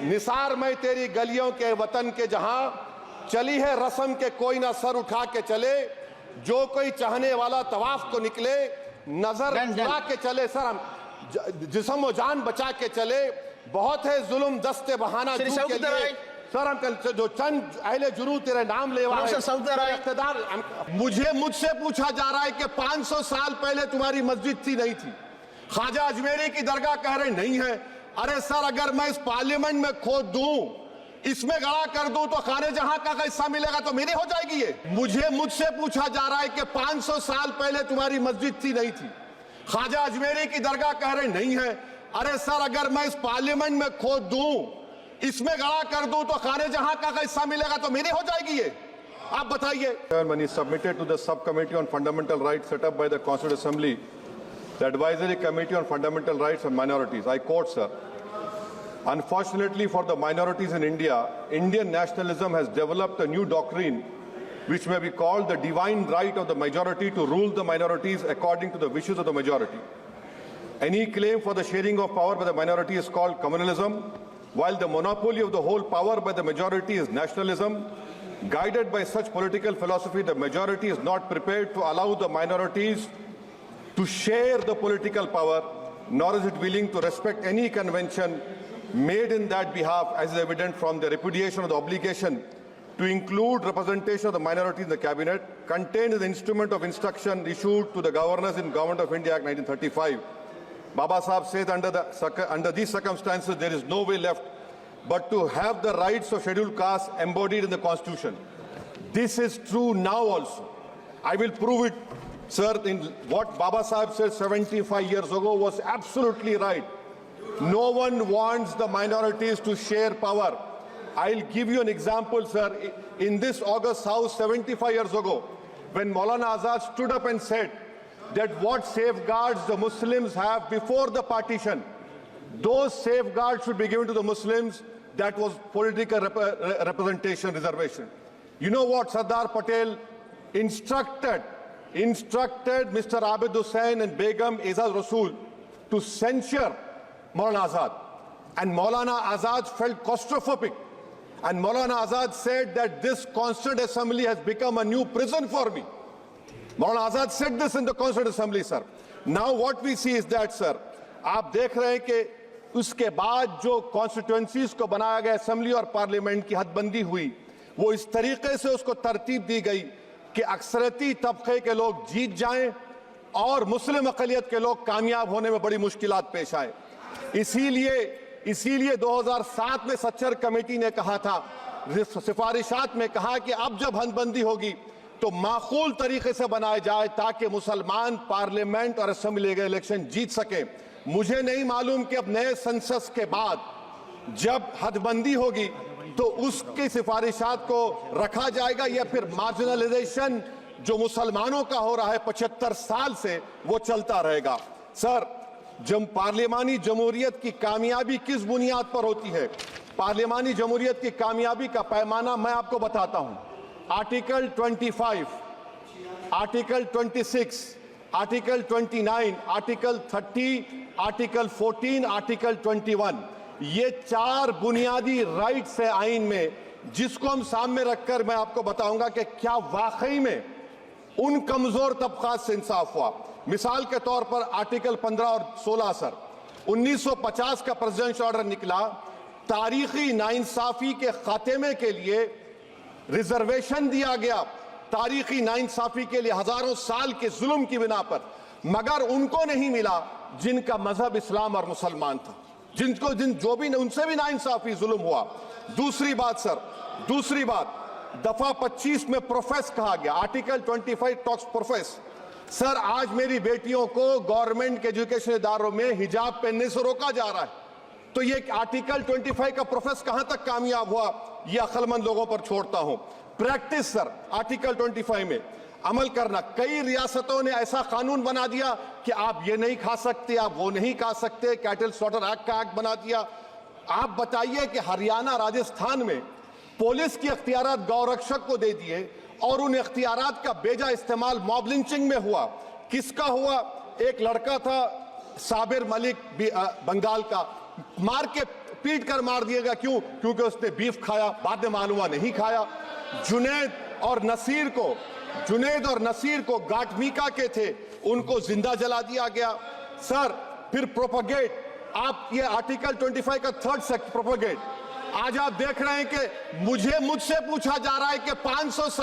निसार में तेरी गलियों के वतन के जहां चली है रस्म के कोई ना सर उठा के चले, जो कोई चाहने वाला तवाफ को निकले नजर चुरा के चले। सर हम जिस्म जान बचा के चले, बहुत है जुल्म दस्ते बहाना के लिए। सर हम जो चंद अहले जुरू तेरे नाम लेवा है इख्तिदार, मुझसे पूछा जा रहा है कि 500 साल पहले तुम्हारी मस्जिद थी नहीं थी? ख्वाजा अजमेरी की दरगाह कह रहे नहीं है। अरे सर अगर मैं इस पार्लियामेंट में खोद दूं, इसमें गड़ा कर दूं तो खाने जहां का हिस्सा मिलेगा तो मेरी हो जाएगी ये। मुझसे पूछा जा रहा है कि 500 साल पहले तुम्हारी मस्जिद थी नहीं थी? ख्वाजा अजमेरी की दरगाह कह रहे नहीं है। अरे सर अगर मैं इस पार्लियामेंट में खोद दूं, इसमें गड़ा कर दूं तो खाने जहां का हिस्सा मिलेगा तो मेरी हो जाएगी ये। आप बताइए। When he submitted to the subcommittee on fundamental rights set up by the Constituent Assembly, the Advisory Committee on Fundamental Rights and Minorities, I quote, sir, unfortunately for the minorities in India, Indian nationalism has developed a new doctrine which may be called the divine right of the majority to rule the minorities according to the wishes of the majority. Any claim for the sharing of power by the minority is called communalism, while the monopoly of the whole power by the majority is nationalism. Guided by such political philosophy, the majority is not prepared to allow the minorities to share the political power, nor is it willing to respect any convention made in that behalf, as is evident from the repudiation of the obligation to include representation of the minority in the cabinet, contained in the instrument of instruction issued to the governors in Government of India Act 1935. Baba Sahib says under these circumstances there is no way left but to have the rights of scheduled castes embodied in the Constitution. This is true now also. I will prove it, sir. In what Baba Sahib said 75 years ago was absolutely right. No one wants the minorities to share power. I'll give you an example, sir. In this August House 75 years ago, when Maulana Azad stood up and said that what safeguards the Muslims have before the partition, those safeguards should be given to the Muslims. That was political representation, reservation. You know what Sardar Patel instructed Mr. Abid Hussain and Begum Ezaz Rasool to censure Maulana Azad. And Maulana Azad felt claustrophobic. And Maulana Azad said that this Constituent Assembly has become a new prison for me. Maulana Azad said this in the Constituent Assembly, sir. Now what we see is that, sir, आप देख रहे हैं कि उसके बाद जो constituencies को बनाया गया असेंबली और पार्लियामेंट की हदबंदी हुई, वो इस तरीके से उसको तरतीब दी गई कि अक्सरती तबके के लोग जीत जाएं और मुस्लिम अक़लियत के लोग कामयाब होने में बड़ी मुश्किलात पेश आए। इसीलिए 2007 में सच्चर कमेटी ने कहा था, सिफारिशात में कहा कि अब जब हदबंदी होगी तो माकूल तरीके से बनाए जाए ताकि मुसलमान पार्लियामेंट और असेंबली के इलेक्शन जीत सके। मुझे नहीं मालूम कि अब नए सेंसस के बाद जब हदबंदी होगी तो उसकी सिफारिशात को रखा जाएगा या फिर मार्जिनलाइजेशन जो मुसलमानों का हो रहा है 75 साल से वो चलता रहेगा। सर, जब पार्लियामानी जमहूरियत की कामयाबी किस बुनियाद पर होती है? पार्लियामानी जमहूरियत की कामयाबी का पैमाना मैं आपको बताता हूं। Article 25, article 26, article 29, article 30, article 14, article 21, ये 4 बुनियादी राइट्स है आइन में, जिसको हम सामने रखकर मैं आपको बताऊंगा कि क्या वाकई में उन कमजोर तबकात से इंसाफ हुआ। मिसाल के तौर पर आर्टिकल 15 और 16, सर, 1950 का प्रेसिडेंशियल ऑर्डर निकला, तारीखी नाइंसाफी के खात्मे के लिए रिजर्वेशन दिया गया, तारीखी नाइंसाफी के लिए हजारों साल के जुल्म की बिना पर, मगर उनको नहीं मिला जिनका मजहब इस्लाम और मुसलमान था, जो भी उनसे भी नाइंसाफी जुल्म हुआ। दूसरी बात सर, दूसरी बात, दफा 25 में प्रोफेस कहा गया, आर्टिकल 25 टॉक्स प्रोफेस। सर, आज मेरी बेटियों को गवर्नमेंट के एजुकेशन इदारों में हिजाब पहनने से रोका जा रहा है, तो ये आर्टिकल 25 का प्रोफेस कहां तक कामयाब हुआ, ये अक्लमंद लोगों पर छोड़ता हूं। प्रैक्टिस सर, आर्टिकल 25 में अमल करना। कई रियासतों ने ऐसा कानून बना दिया कि आप ये नहीं खा सकते, आप वो नहीं खा सकते, कैटल स्लॉटर एक्ट का एक्ट बना दिया। आप बताइए कि हरियाणा, राजस्थान में पुलिस की इख्तियारात गौरक्षक को दे दिए और उन इख्तियारात का बेजा इस्तेमाल मॉब लिंचिंग में हुआ। किसका हुआ? एक लड़का था साबिर मलिक बंगाल का, मार के पीट कर मार दिया गया। क्यों? क्योंकि उसने बीफ खाया, बाद में मालूम हुआ नहीं खाया। जुनैद और नसीर को गाटमीका के थे, उनको जिंदा जला दिया गया। सर, फिर प्रोपगेट, आप ये आर्टिकल 25 का 3rd सेक्शन प्रोपगेट, आज आप देख रहे हैं कि मुझसे पूछा जा रहा है कि 500 साल